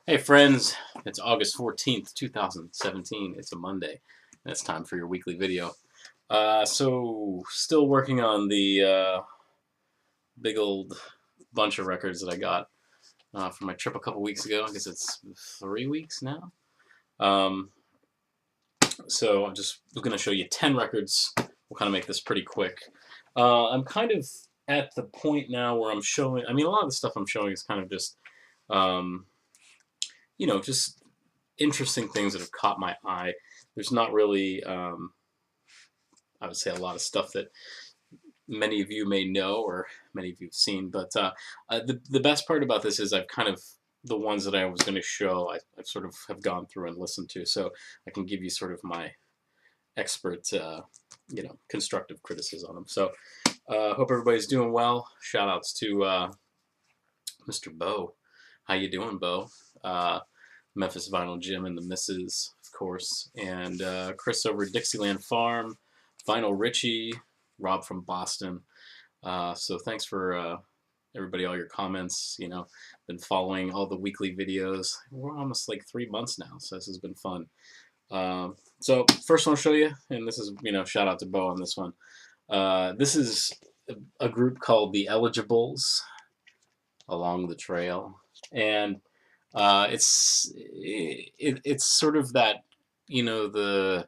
Hey friends, it's August 14th, 2017. It's a Monday, and it's time for your weekly video. So, still working on the big old bunch of records that I got from my trip a couple weeks ago. I guess it's 3 weeks now. Um, so, I'm just going to show you 10 records. We'll kind of make this pretty quick. I'm kind of at the point now where I'm showing, a lot of the stuff I'm showing is kind of just, um, just interesting things that have caught my eye. There's not really, I would say, a lot of stuff that many of you may know or many of you have seen. But the best part about this is I've kind of the ones that I was going to show, I've sort of have gone through and listened to, so I can give you sort of my expert, constructive criticism on them. So hope everybody's doing well. Shout outs to Mr. Bo. How you doing, Bo? Memphis Vinyl Jim and the Misses, of course, and Chris over at Dixieland Farm, Vinyl Richie, Rob from Boston. So thanks for everybody, all your comments. Been following all the weekly videos. We're almost like 3 months now, so this has been fun. So first one I'll show you, and this is, shout out to Bo on this one. This is a group called the Eligibles, Along the Trail, and it's sort of that, the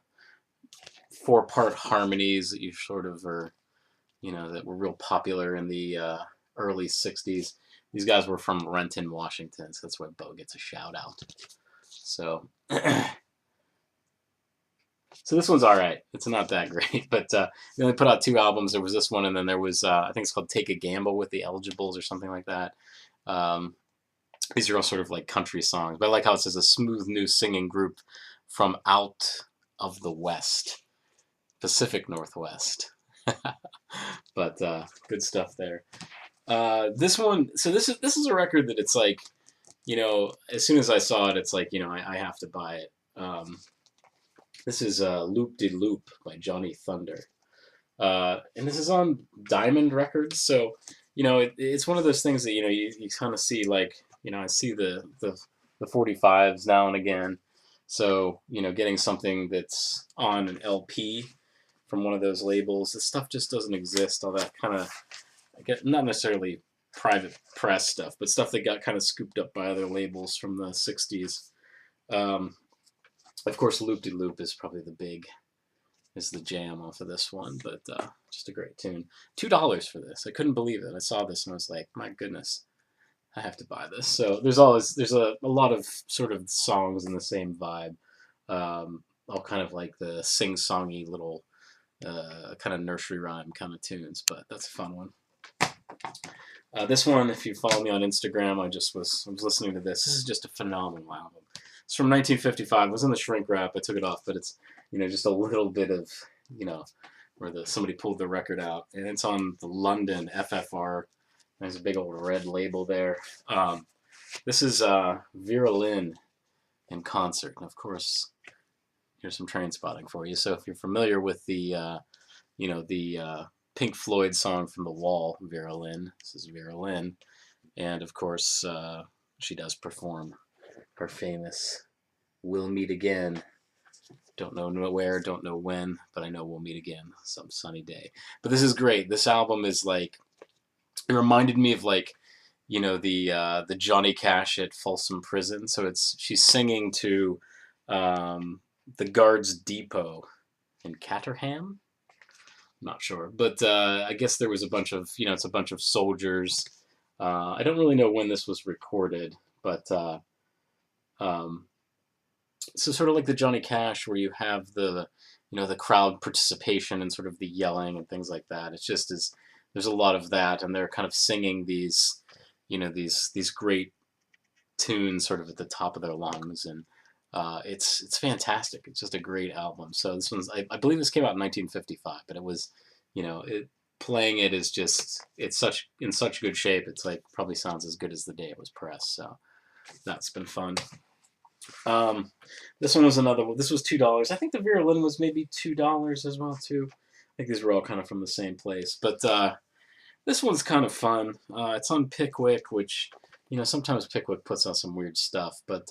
4-part harmonies that you sort of are, that were real popular in the early 60s. These guys were from Renton, Washington, so that's why Bo gets a shout out. So, so this one's all right. It's not that great, but they only put out 2 albums. There was this one, and then there was, I think it's called Take a Gamble with the Eligibles or something like that. These are all sort of like country songs, but I like how it says a smooth new singing group from out of the West, Pacific Northwest. But good stuff there. This one, so this is a record that it's like, as soon as I saw it, it's like, I have to buy it. This is Loop De Loop by Johnny Thunder. And this is on Diamond Records, so it's one of those things that you kind of see, like, I see the 45s now and again, so getting something that's on an LP from one of those labels, this stuff just doesn't exist. All that kind of, I get, not necessarily private press stuff, but stuff that got kind of scooped up by other labels from the 60s. Of course, Loop De Loop is probably is the jam off of this one, but just a great tune. $2 for this. I couldn't believe it. I saw this and I was like, my goodness, I have to buy this. So there's a lot of sort of songs in the same vibe, all kind of like the sing-songy little kind of nursery rhyme kind of tunes, but that's a fun one. This one, if you follow me on Instagram, I was listening to this. This is just a phenomenal album. It's from 1955. It was in the shrink wrap. I took it off, but it's just a little bit of where somebody pulled the record out, and it's on the London FFR. There's a big old red label there. This is Vera Lynn in concert, and of course, here's some Train Spotting for you. So if you're familiar with the Pink Floyd song from The Wall, Vera Lynn. This is Vera Lynn, and of course, she does perform her famous "We'll Meet Again." Don't know where, don't know when, but I know we'll meet again some sunny day. But this is great. This album is like, it reminded me of like, the Johnny Cash at Folsom Prison. So she's singing to the Guards Depot in Caterham. Not sure, but I guess there was a bunch of, it's a bunch of soldiers. I don't really know when this was recorded, but so sort of like the Johnny Cash, where you have the crowd participation and sort of the yelling and things like that. It's just there's a lot of that, and they're kind of singing these these great tunes sort of at the top of their lungs, and it's fantastic. It's just a great album. So this one's, I believe this came out in 1955, but it was, playing it is just, it's in such good shape. It's like probably sounds as good as the day it was pressed. So that's been fun. This one was another one. This was $2. I think the Vera Lynn was maybe $2 as well too. I think these were all kind of from the same place, but this one's kind of fun. It's on Pickwick, which you know, sometimes Pickwick puts out some weird stuff, but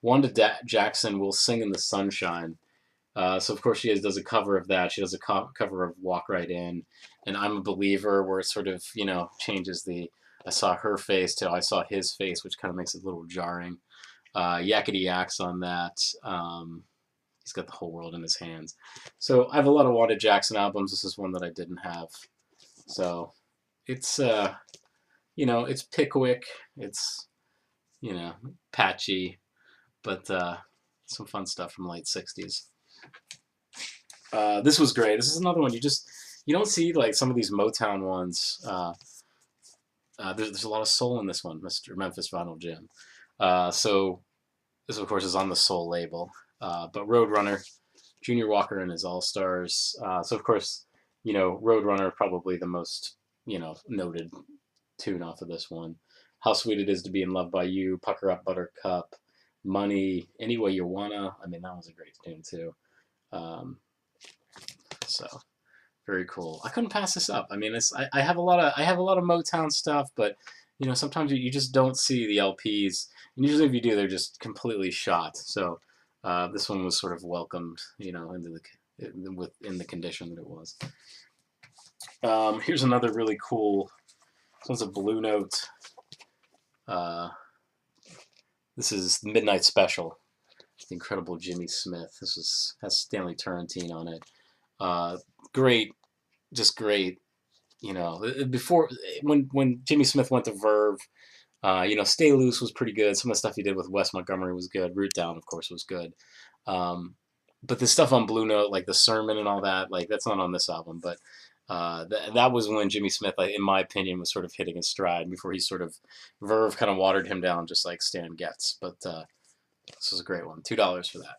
Wanda Jackson will sing in the sunshine. So of course she does a cover of that. She does a cover of Walk Right In, and I'm a Believer, where it sort of, you know, changes the I saw her face to I saw his face, which kind of makes it a little jarring. Yakety Yak's on that. He's got the whole world in his hands. So I have a lot of Wanda Jackson albums. This is one that I didn't have. So it's you know, it's Pickwick. It's, you know, patchy, but some fun stuff from late '60s. This was great. This is another one you don't see like some of these Motown ones. There's a lot of soul in this one, Mr. Memphis Vinyl Jim. So this of course is on the Soul label, but Roadrunner, Junior Walker and his All Stars. So of course, you know, Roadrunner probably the most, you know, noted tune off of this one. How Sweet It Is to Be in Love by You, Pucker Up Buttercup, Money, Any Way You Wanna. I mean, that was a great tune too. So very cool. I couldn't pass this up. I mean, I have a lot of Motown stuff, but you know, sometimes you just don't see the LPs, and usually if you do, they're just completely shot. So this one was sort of welcomed, you know, in the condition that it was. Here's another really cool. This one's a Blue Note. This is the Midnight Special. The incredible Jimmy Smith. Has Stanley Turrentine on it. Great, just great. You know, before when Jimmy Smith went to Verve, you know, Stay Loose was pretty good. Some of the stuff he did with Wes Montgomery was good. Root Down, of course, was good. But the stuff on Blue Note, like the Sermon and all that, like that's not on this album. But that was when Jimmy Smith, like, in my opinion, was sort of hitting his stride before he sort of Verve kind of watered him down, just like Stan Getz. But this was a great one. $2 for that.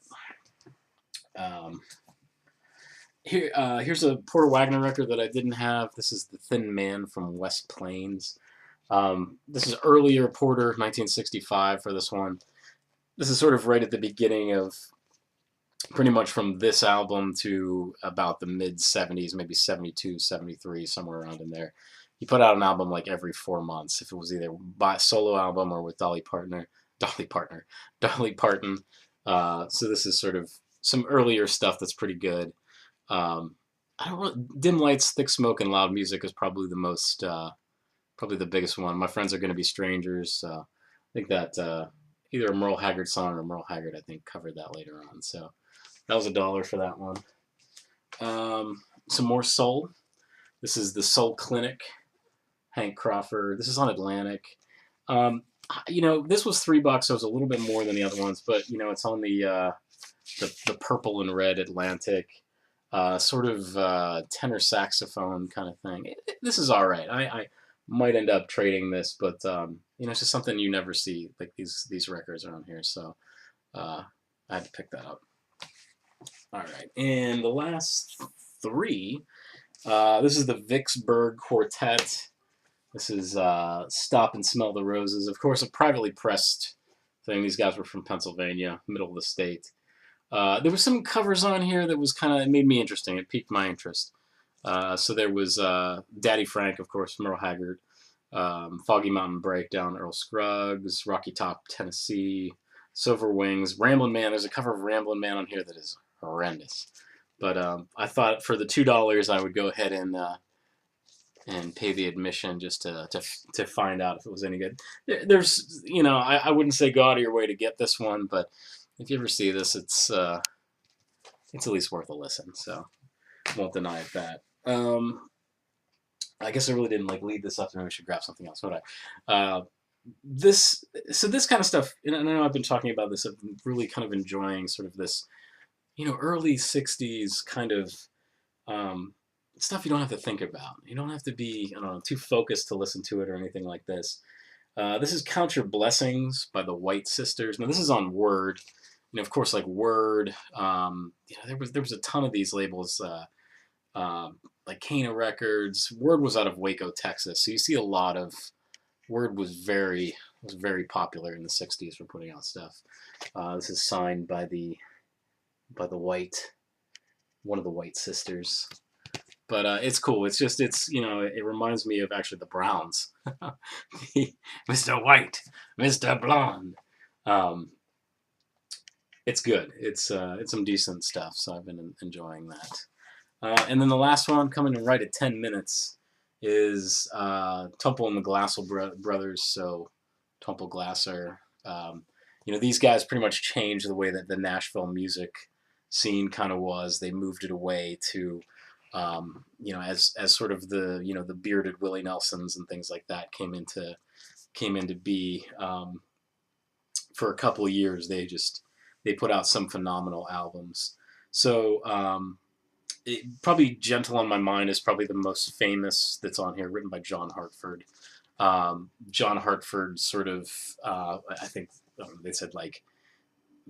Here's a Porter Wagner record that I didn't have. This is The Thin Man from West Plains. This is earlier Porter, 1965 for this one. This is sort of right at the beginning of pretty much from this album to about the mid-70s, maybe 72, 73, somewhere around in there. He put out an album like every 4 months, if it was either by solo album or with Dolly Parton. So this is sort of some earlier stuff that's pretty good. I don't really, Dim Lights, Thick Smoke, and Loud Music is probably the most, probably the biggest one. My Friends Are Gonna Be Strangers. I think that either a Merle Haggard song or Merle Haggard, I think, covered that later on. So that was $1 for that one. Some more soul. This is The Soul Clinic, Hank Crawford. This is on Atlantic. You know, this was $3, so it was a little bit more than the other ones, but you know, it's on the purple and red Atlantic. Sort of tenor saxophone kind of thing. This is all right. I might end up trading this, but you know, it's just something you never see, like these records around here. So I had to pick that up. All right, and the last three. This is the Vicksburg Quartet. This is Stop and Smell the Roses. Of course, a privately pressed thing. These guys were from Pennsylvania, middle of the state. There were some covers on here that was kind of, it made me interesting. It piqued my interest. So there was Daddy Frank, of course, Merle Haggard, Foggy Mountain Breakdown, Earl Scruggs, Rocky Top, Tennessee, Silver Wings, Ramblin' Man. There's a cover of Ramblin' Man on here that is horrendous. But I thought for the $2 I would go ahead and pay the admission just to find out if it was any good. There's, you know, I wouldn't say go out of your way to get this one, but if you ever see this, it's at least worth a listen. So won't deny it that. I guess I really didn't like lead this up, so maybe we should grab something else. But this kind of stuff, and I know I've been talking about this. I'm really kind of enjoying sort of this, you know, early '60s kind of stuff you don't have to think about. You don't have to be, I don't know, too focused to listen to it or anything like this. This is Count Your Blessings by the White Sisters. Now this is on Word. You know, of course, like Word. You know, there was a ton of these labels, like Cana Records. Word was out of Waco, Texas. So you see a lot of Word was very popular in the '60s for putting out stuff. This is signed by one of the White Sisters. But it's cool. It's just it reminds me of actually the Browns, Mr. White, Mr. Blonde. Um, it's good. It's some decent stuff. So I've been enjoying that. And then the last one coming in right at 10 minutes is Temple and the Glassell Brothers. So Temple Glasser. These guys pretty much changed the way that the Nashville music scene kind of was. They moved it away to, as sort of the bearded Willie Nelsons and things like that came into be. For a couple of years, they put out some phenomenal albums. So probably Gentle on My Mind is probably the most famous that's on here, written by John Hartford. John Hartford sort of, I think they said like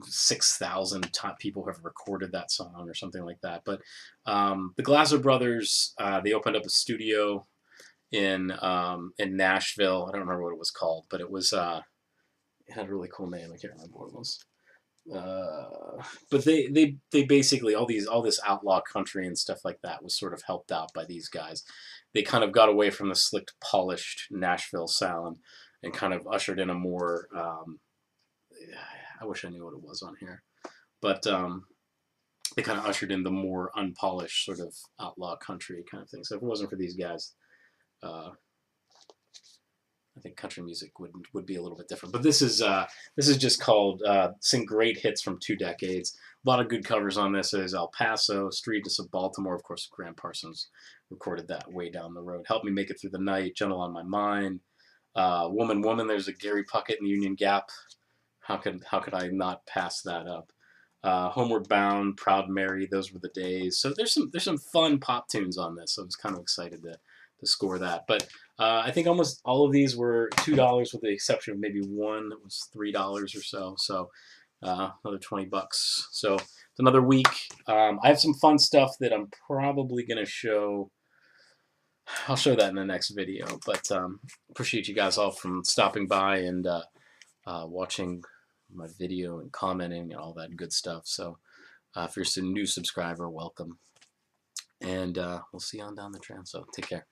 6,000 top people have recorded that song or something like that. But the Glassell Brothers, they opened up a studio in Nashville. I don't remember what it was called, but it had a really cool name. I can't remember what it was. But they basically all this outlaw country and stuff like that was sort of helped out by these guys. They kind of got away from the slick, polished Nashville sound and kind of ushered in a more I wish I knew what it was on here, but they kind of ushered in the more unpolished sort of outlaw country kind of thing. So if it wasn't for these guys, I think country music would be a little bit different. But this is just called some great hits from 2 decades. A lot of good covers on this. There's El Paso, Streets of Baltimore. Of course, Graham Parsons recorded that way down the road. Help Me Make It Through the Night, Gentle on My Mind, Woman, Woman. There's a Gary Puckett and Union Gap. How could I not pass that up? Homeward Bound, Proud Mary, Those Were the Days. So there's some fun pop tunes on this. So I was kind of excited to score that. But I think almost all of these were $2, with the exception of maybe one that was $3 or so. So another $20. So it's another week. I have some fun stuff that I'm probably gonna show. I'll show that in the next video. But appreciate you guys all from stopping by and watching my video and commenting and all that good stuff. So if you're a new subscriber, welcome. And we'll see you on down the trail. So take care.